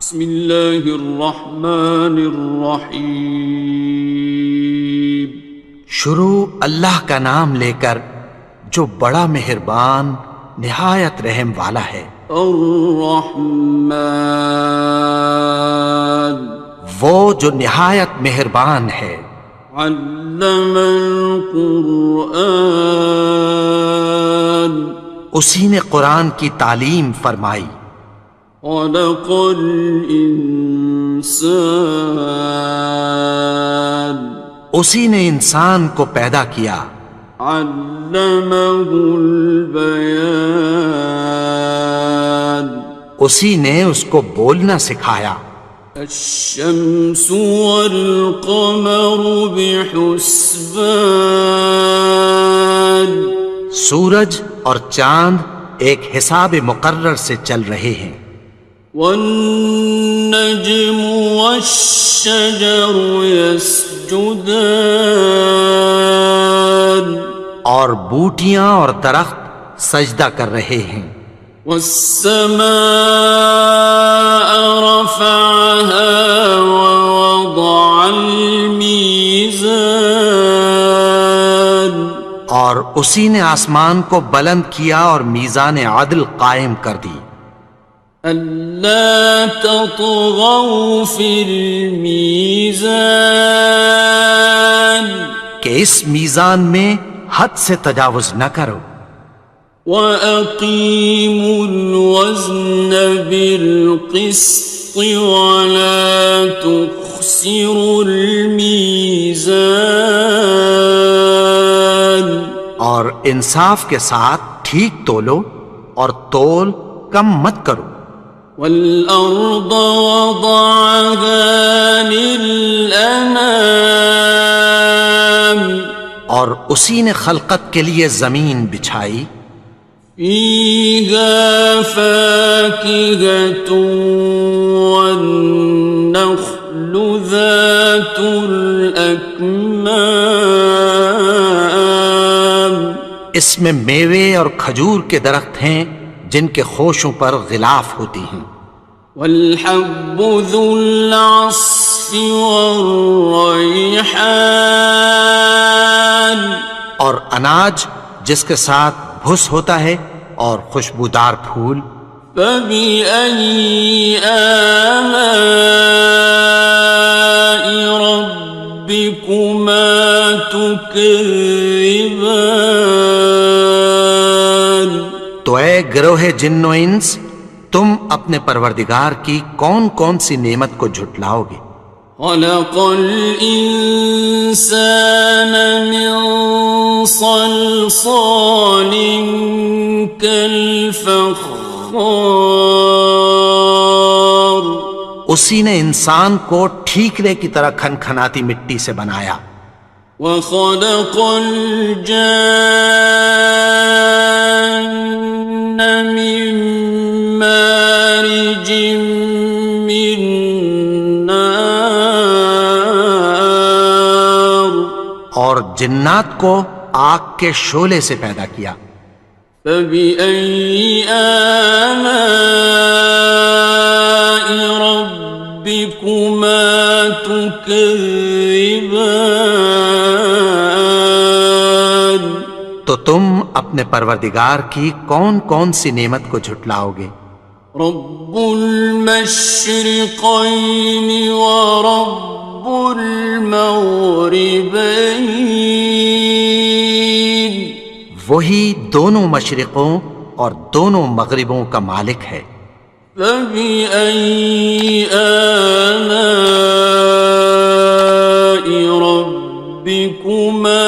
بسم اللہ الرحمن الرحیم۔ شروع اللہ کا نام لے کر جو بڑا مہربان نہایت رحم والا ہے۔ الرحمن، وہ جو نہایت مہربان ہے۔ علم القرآن، اسی نے قرآن کی تعلیم فرمائی۔ خلق الانسان، اسی نے انسان کو پیدا کیا۔ علمہ البیان، اسی نے اس کو بولنا سکھایا۔ الشمس والقمر بحسبان، سورج اور چاند ایک حساب مقرر سے چل رہے ہیں۔ والنجم والشجر يسجدان، اور بوٹیاں اور درخت سجدہ کر رہے ہیں۔ والسماء رفعها ووضع الميزان، اور اسی نے آسمان کو بلند کیا اور میزان عدل قائم کر دی۔ ألا تطغوا في الميزان، کہ اس میزان میں حد سے تجاوز نہ کرو۔ وَأَقِيمُوا الْوَزْنَ بِالْقِسْطِ وَلَا تُخْسِرُوا الْمِيزَانَ، اور انصاف کے ساتھ ٹھیک تولو اور تول کم مت کرو۔ وَالْأَرْضَ وَضَعَهَا لِلْأَنَامِ، اور اسی نے خلقت کے لیے زمین بچھائی۔ فِيهَا فَاكِهَةٌ وَالنَّخْلُ ذَاتُ الْأَكْمَامِ، اس میں میوے اور کھجور کے درخت ہیں جن کے خوشوں پر غلاف ہوتی ہیں۔ وَالْحَبُّ ذُو الْعَصْفِ وَالرَّيْحَانِ، اور اناج جس کے ساتھ بھس ہوتا ہے اور خوشبودار پھول۔ فَبِأَيِّ آلَاءِ رَبِّكُمَا تُكَذِّبَانِ، تو اے گروہ جن و انس، تم اپنے پروردگار کی کون کون سی نعمت کو جھٹلاؤ گے؟ خَلَقَ الْإِنسَانَ مِنْ صَلْصَالٍ كَالْفَخَّارِ، اسی نے انسان کو ٹھیکرے کی طرح کھنکھناتی مٹی سے بنایا۔ وَخَلَقَ الْجَانَّ مِن مَّارِجٍ مِّن نَّارٍ، اور جنات کو آگ کے شعلے سے پیدا کیا۔ فَبِأَيِّ آلَاءِ رَبِّكُمَا تُكَذِّبَانِ، تو تم اپنے پروردگار کی کون کون سی نعمت کو جھٹلاؤ گے؟ رب المشرقین ورب المغربین، وہی دونوں مشرقوں اور دونوں مغربوں کا مالک ہے۔ فَبِأَيِّ آلَاءِ رَبِّكُمَا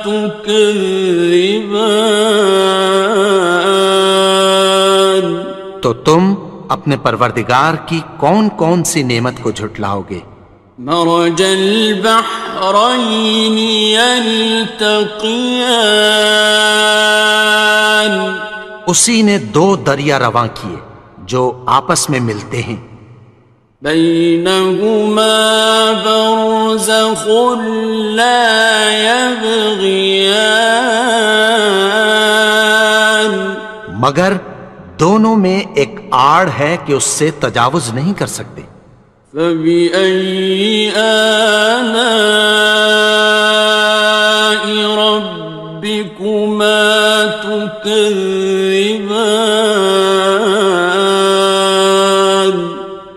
تُكَذِّبَانِ، تو تم اپنے پروردگار کی کون کون سی نعمت کو جھٹلاؤ گے؟ مرج البحرین یلتقیان، اسی نے دو دریا رواں کیے جو آپس میں ملتے ہیں۔ بینہما برزخ لا یبغیان، مگر دونوں میں ایک آڑ ہے کہ اس سے تجاوز نہیں کر سکتے۔ فبأي آلاء ربكما تكذبان؟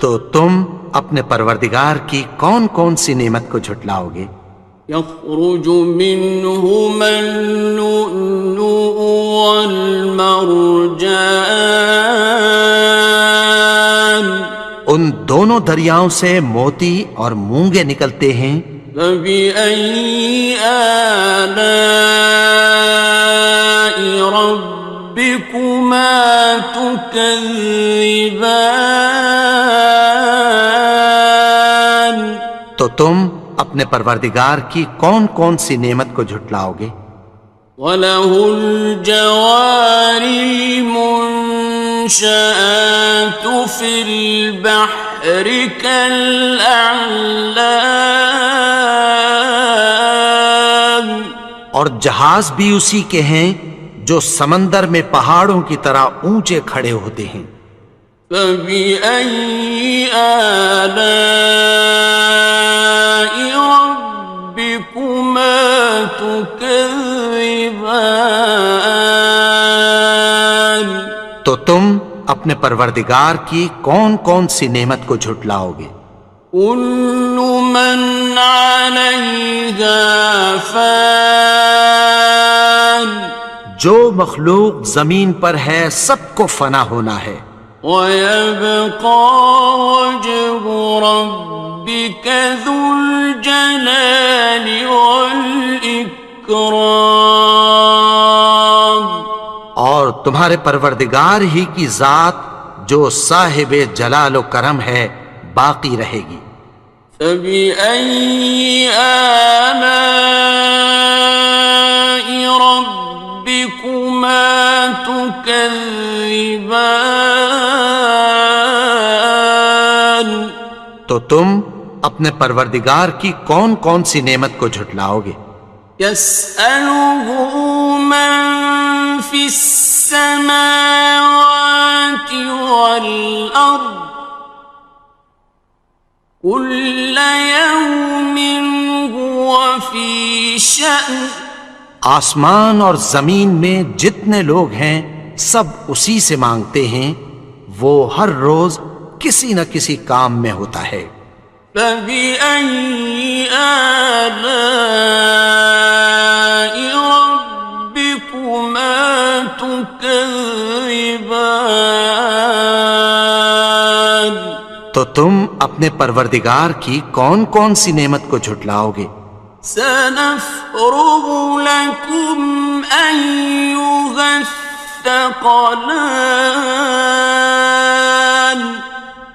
تو تم اپنے پروردگار کی کون کون سی نعمت کو جھٹلاؤ گے؟ يخرج منهما اللؤلؤ والمرجان ان دونوں دریاؤں سے موتی اور مونگے نکلتے ہیں۔ فبأي آلاء ربكما تكذبان؟ تو تم اپنے پروردگار کی کون کون سی نعمت کو جھٹلاؤ گے؟ وَلَهُ الْجَوَارِ الْمُنشَآتُ فِي الْبَحْرِ كَالْأَعْلَامِ، اور جہاز بھی اسی کے ہیں جو سمندر میں پہاڑوں کی طرح اونچے کھڑے ہوتے ہیں۔ فَبِأَيِّ آلَاءِ رَبِّكُمَا تُكَذِّبَانِ؟ تو تم اپنے پروردگار کی کون کون سی نعمت کو جھٹلاؤ گے؟ كُلُّ مَنْ عَلَيْهَا فَانٍ، جو مخلوق زمین پر ہے سب کو فنا ہونا ہے۔ وَيَبْقَى وَجْهُ رَبِّكَ ذُو الْجَلَالِ وَالْإِكْرَامِ، اور تمہارے پروردگار ہی کی ذات جو صاحب جلال و کرم ہے باقی رہے گی۔ فَبِأَيِّ آلَاءِ رَبِّكُمَا تُكَذِّبَانِ؟ تو تم اپنے پروردگار کی کون کون سی نعمت کو جھٹلاؤ گے؟ يَسْأَلُهُ مَن فِي السَّمَاوَاتِ وَالْأَرْضِ كُلَّ يَوْمٍ هُوَ فِي شَأْنٍ، آسمان اور زمین میں جتنے لوگ ہیں سب اسی سے مانگتے ہیں، وہ ہر روز کسی نہ کسی کام میں ہوتا ہے۔ فَبِأَيِّ آلَاءِ رَبِّكُمَا تُكَذِّبَانِ؟ تو تم اپنے پروردگار کی کون کون سی نعمت کو جھٹلاؤ گے؟ سَنَفْرُغُ لَكُمْ أَيُّهَ الثَّقَلَانِ؟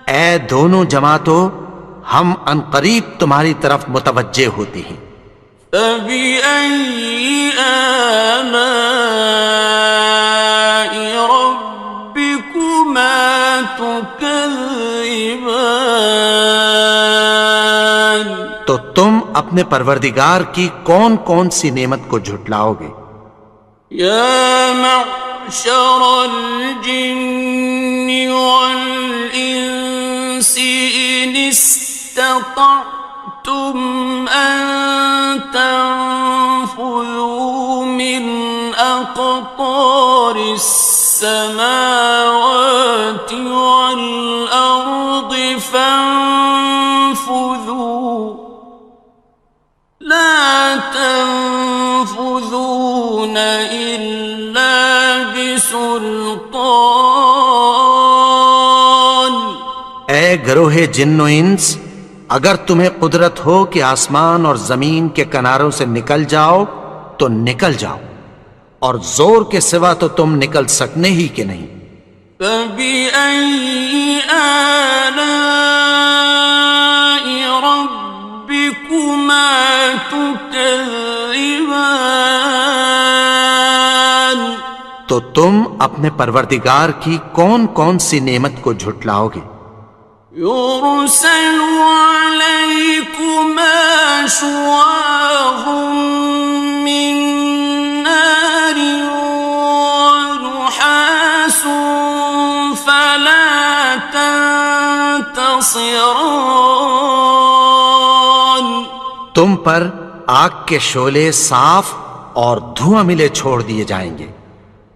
اے دونوں جماعتوں، ہم عنقریب تمہاری طرف متوجہ ہوتے ہیں۔ فَبِأَيِّ آلَاءِ رَبِّكُمَا تُكَذِّبَانِ؟ تو تم اپنے پروردگار کی کون کون سی نعمت کو جھٹلاؤ گے؟ يَا مَعْشَرَ الْجِنِّ وَالْإِنسِ إِنِ اسْتَطَعْتُمْ أَن تَنفُذُوا مِنْ أَقْطَارِ السَّمَاوَاتِ وَالْأَرْضِ فَانفُذُوا لَا تَنفُذُونَ إِلَّا بِسُلْطَانٍ۔ اے گروہ جن و انس، اگر تمہیں قدرت ہو کہ آسمان اور زمین کے کناروں سے نکل جاؤ تو نکل جاؤ، اور زور کے سوا تو تم نکل سکنے ہی کہ نہیں۔ فَبِأَيِّ آلَاءِ رَبِّكُمَا تُكَذِّبَانِ؟ تو تم اپنے پروردگار کی کون کون سی نعمت کو جھٹلاؤ گے؟ يُرْسَلُ عَلَيْكُمَا شُوَاظٌ مِّن نَّارٍ وَنُحَاسٌ فَلَا خصران. تم پر آگ کے شعلے صاف اور دھواں ملے چھوڑ دیے جائیں گے،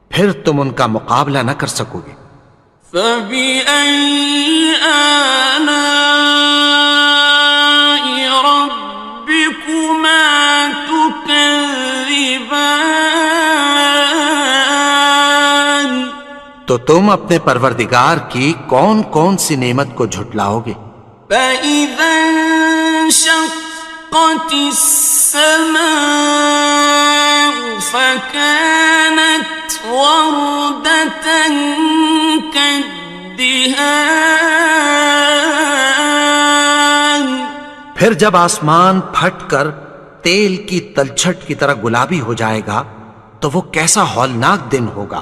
پھر تم ان کا مقابلہ نہ کر سکو گے۔ فبأي آلاء ربكما تكذبان. تو تم اپنے پروردگار کی کون کون سی نعمت کو جھٹلاؤ گے؟ فإذا انشقت السماء فكانت وردة كالدهان. پھر جب آسمان پھٹ کر تیل کی تلچھٹ کی طرح گلابی ہو جائے گا تو وہ کیسا ہولناک دن ہوگا۔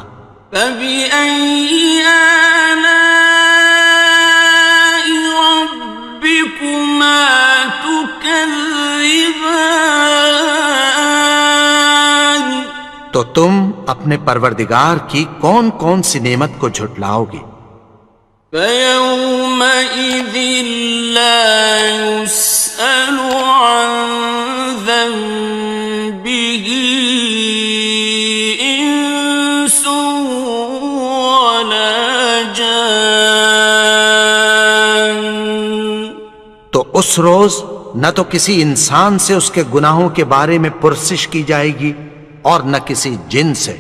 فبأي آلاء ربكما تكذبان. تو تم اپنے پروردگار کی کون کون سی نعمت کو جھٹلاؤ گے؟ فيومئذ لا يسأل عن ذنبه إنس ولا جان. تو اس روز نہ تو کسی انسان سے اس کے گناہوں کے بارے میں پرسش کی جائے گی اور نہ کسی جن سے۔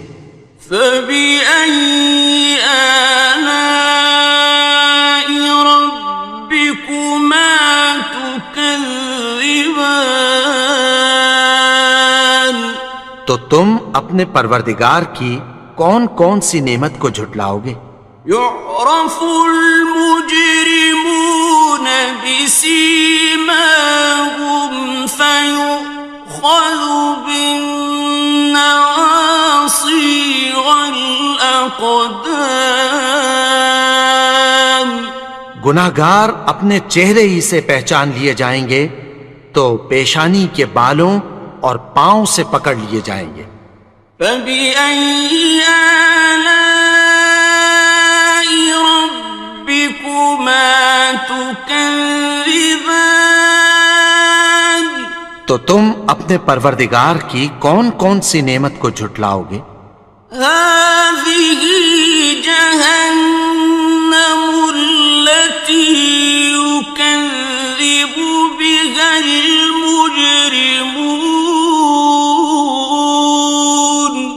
فبأي آلاء ربكما تكذبان. تو تم اپنے پروردگار کی کون کون سی نعمت کو جھٹلاؤ گے؟ يعرف المجرمون بسيماهم فيؤخذ بالنواصي والأقدام. گناہگار اپنے چہرے ہی سے پہچان لیے جائیں گے تو پیشانی کے بالوں اور پاؤں سے پکڑ لیے جائیں گے۔ فبأي آلاء ربكما تكذبان. تو تم اپنے پروردگار کی کون کون سی نعمت کو جھٹلاؤ گے؟ هذه جهنم التي يكذب بها المجرمون.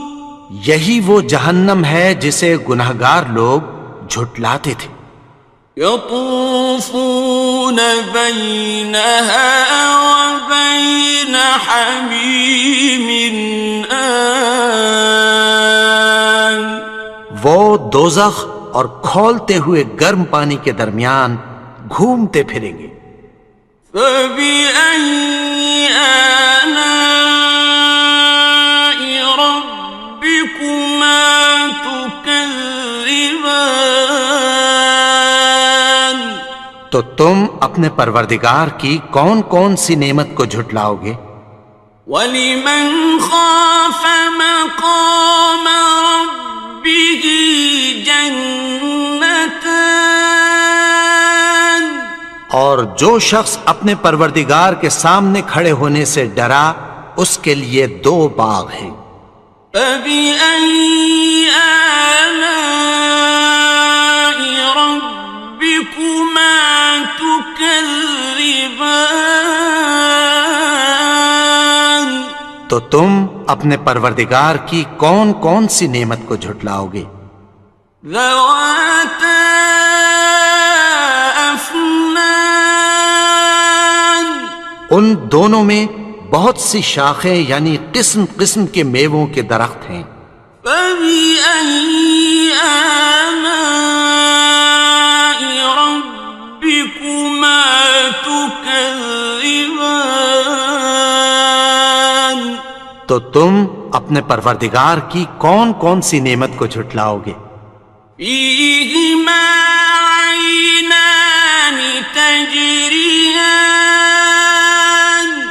یہی وہ جہنم ہے جسے گناہگار لوگ جھٹلاتے تھے۔ يطوفون بينها وبين حميم آن. وہ دوزخ اور کھولتے ہوئے گرم پانی کے درمیان گھومتے پھریں گے۔ فبأي آلاء ربكما تكذبان. تو تم اپنے پروردگار کی کون کون سی نعمت کو جھٹلاؤ گے؟ وَلِمَنْ خَافَ مَقَامَ رَبِّهِ جَنَّتَانِ. اور جو شخص اپنے پروردگار کے سامنے کھڑے ہونے سے ڈرا اس کے لیے دو باغ ہیں۔ فَبِأَيِّ آلَاءِ رَبِّكُمَا تُكَذِّبَانِ. تو تم اپنے پروردگار کی کون کون سی نعمت کو جھٹلاؤ گے؟ ذَوَاتَا أَفْنَانٍ. ان دونوں میں بہت سی شاخیں یعنی قسم قسم کے میووں کے درخت ہیں۔ فَبِأَيِّ آلَاءِ رَبِّكُمَا تُكَذِّبَانِ. تو تم اپنے پروردگار کی کون کون سی نعمت کو جھٹلاؤ گے؟ فِيهِمَا عَيْنَانِ تَجْرِيَانِ.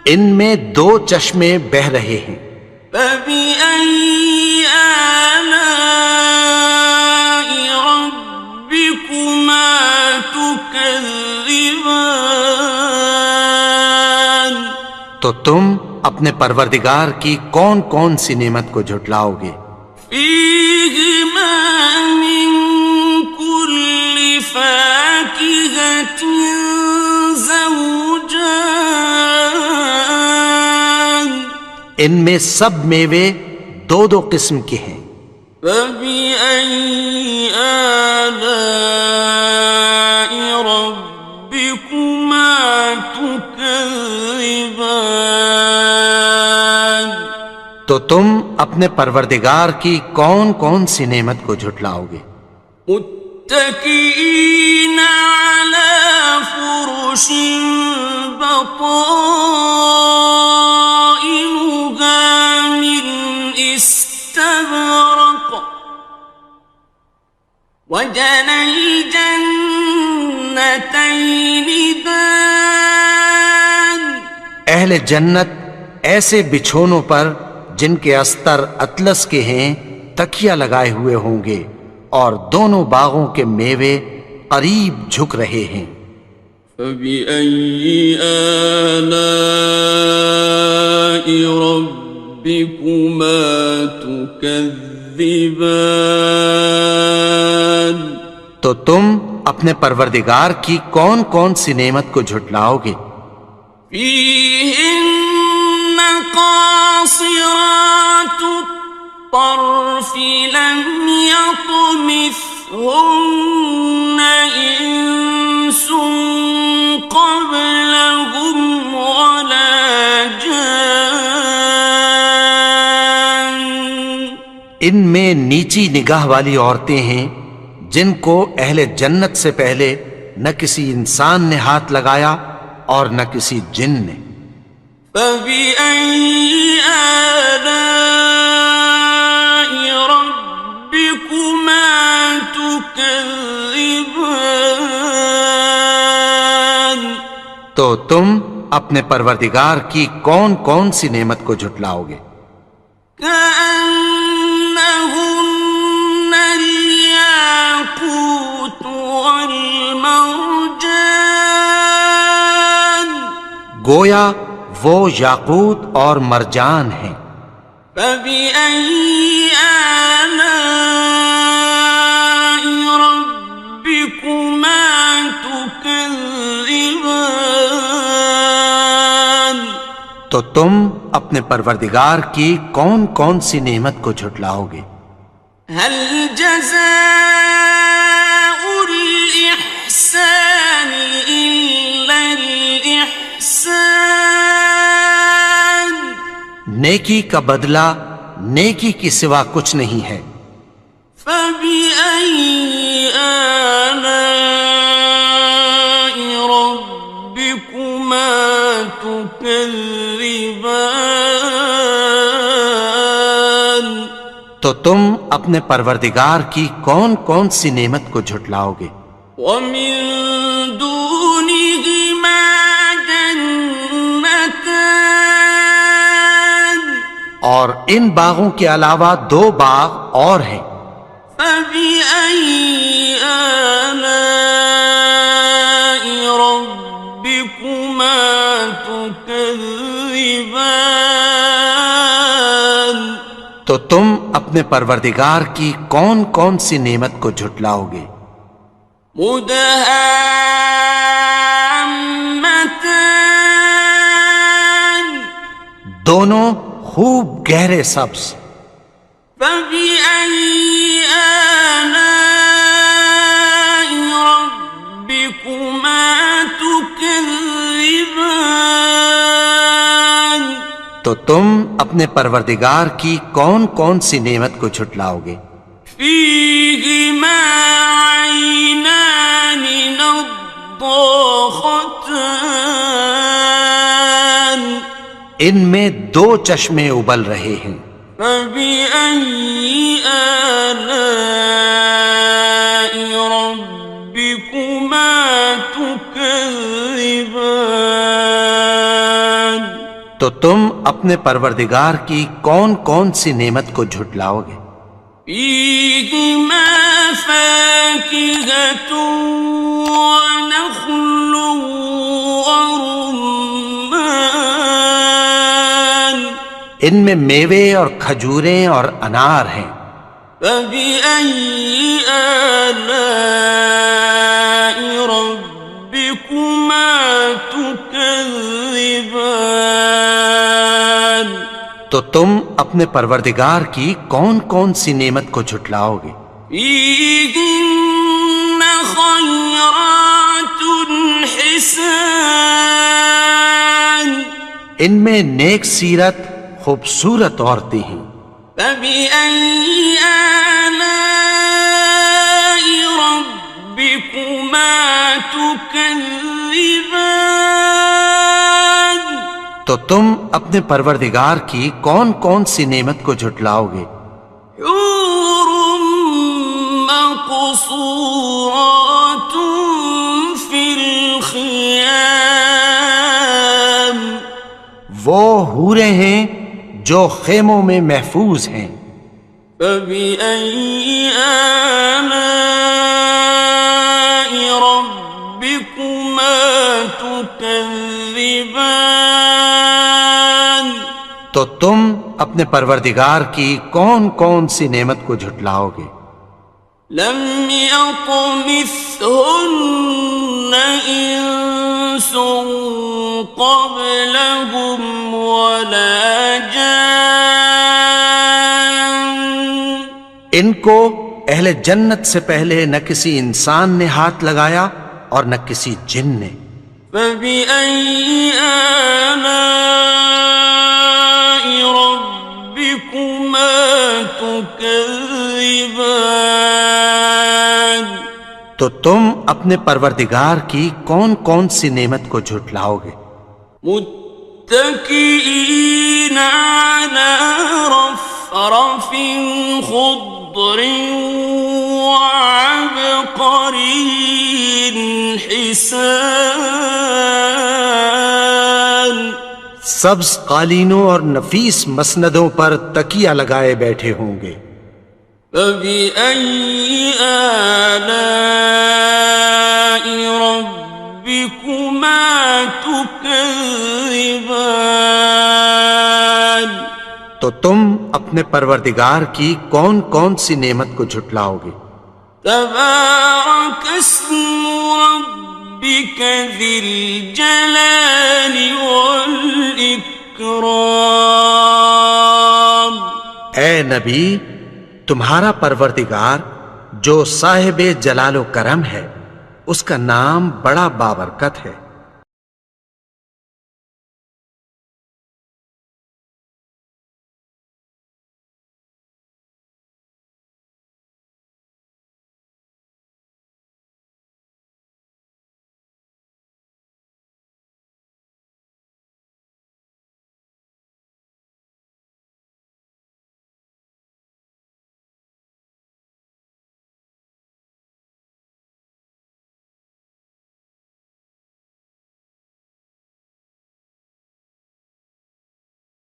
ان میں دو چشمے بہہ رہے ہیں۔ فَبِأَيِّ آلَاءِ رَبِّكُمَا تُكَذِّبَانِ. تم اپنے پروردگار کی کون کون سی نعمت کو جھٹلاؤ گے؟ فيهما من كل فاكهة زوجان ان میں سب میوے دو دو قسم کے ہیں۔ فبأي آلاء ربكما تكذبان تو تم اپنے پروردگار کی کون کون سی نعمت کو جھٹلاؤ گے؟ متكئين على فرش بطائنها من استبرق وجنى الجنتين دان اہل جنت ایسے بچھونوں پر جن کے استر اطلس کے ہیں تکیہ لگائے ہوئے ہوں گے، اور دونوں باغوں کے میوے قریب جھک رہے ہیں۔ فبأي آلاء ربكما تكذبان تو تم اپنے پروردگار کی کون کون سی نعمت کو جھٹلاؤ گے؟ فيهن قاصرات الطرف لم يطمثهن إنس قبلهم ولا جان ان میں نیچی نگاہ والی عورتیں ہیں جن کو اہل جنت سے پہلے نہ کسی انسان نے ہاتھ لگایا اور نہ کسی جن نے۔ فبأي آلاء ربكما تكذبان تو تم اپنے پروردگار کی کون کون سی نعمت کو جھٹلاؤ گے؟ كأنهن الياقوت والمرجان گویا وہ یاقوت اور مرجان ہیں۔ فبأي آلاء ربكما تكذبان تو تم اپنے پروردگار کی کون کون سی نعمت کو جھٹلاؤ گے؟ هل جزاء الإحسان إلا الإحسان نیکی کا بدلہ نیکی کی سوا کچھ نہیں ہے۔ فبأي آلاء ربكما تكذبان تو تم اپنے پروردگار کی کون کون سی نعمت کو جھٹلاؤ گے؟ ومن دونهما جنتان اور ان باغوں کے علاوہ دو باغ اور ہیں۔ فبأي آلاء ربكما تكذبان تو تم اپنے پروردگار کی کون کون سی نعمت کو جھٹلاؤ گے؟ مدهامتان دونوں خوب گہرے سبز۔ فبأي آلاء ربكما تكذبان تو تم اپنے پروردگار کی کون کون سی نعمت کو جھٹلاؤ گے؟ فيهما عينان نضاختان ان میں دو چشمے ابل رہے ہیں۔ فبأي آلاء ربكما تكذبان تو تم اپنے پروردگار کی کون کون سی نعمت کو جھٹلاؤ گے؟ فيهما فاكهة ونخل ورمان ان میں میوے اور کھجوریں اور انار ہیں۔ فبأي آلاء ربكما تكذبان؟ تو تم اپنے پروردگار کی کون کون سی نعمت کو جھٹلاؤ گے؟ فيهن خيرات حسان، ان میں نیک سیرت خوبصورت عورتیں ہیں۔ فبأي آلاء ربكما تكذبان؟ تو تم اپنے پروردگار کی کون کون سی نعمت کو جھٹلاؤ گے؟ حور مقصورات في الخيام، وہ حوریں ہیں جو خیموں میں محفوظ ہیں۔ فبأي آلاء ربكما تكذبان؟ تو تم اپنے پروردگار کی کون کون سی نعمت کو جھٹلاؤ گے؟ لم يطمثهن إنس قبلهم ولا جان، ان کو اہل جنت سے پہلے نہ کسی انسان نے ہاتھ لگایا اور نہ کسی جن نے۔ فبأي آلاء ربكما تكذبان؟ تو تم اپنے پروردگار کی کون کون سی نعمت کو جھٹلاؤ گے؟ متكئين على رفرف خضر وعبقري حسان، سبز قالینوں اور نفیس مسندوں پر تکیہ لگائے بیٹھے ہوں گے۔ فبأي آلاء ربكما تكذبان؟ تو تم اپنے پروردگار کی کون کون سی نعمت کو جھٹلاؤ گے؟ تبارك اسم ربك ذي الجلال والإكرام۔ اے نبی، تمہارا پروردگار جو صاحب جلال و کرم ہے، اس کا نام بڑا بابرکت ہے۔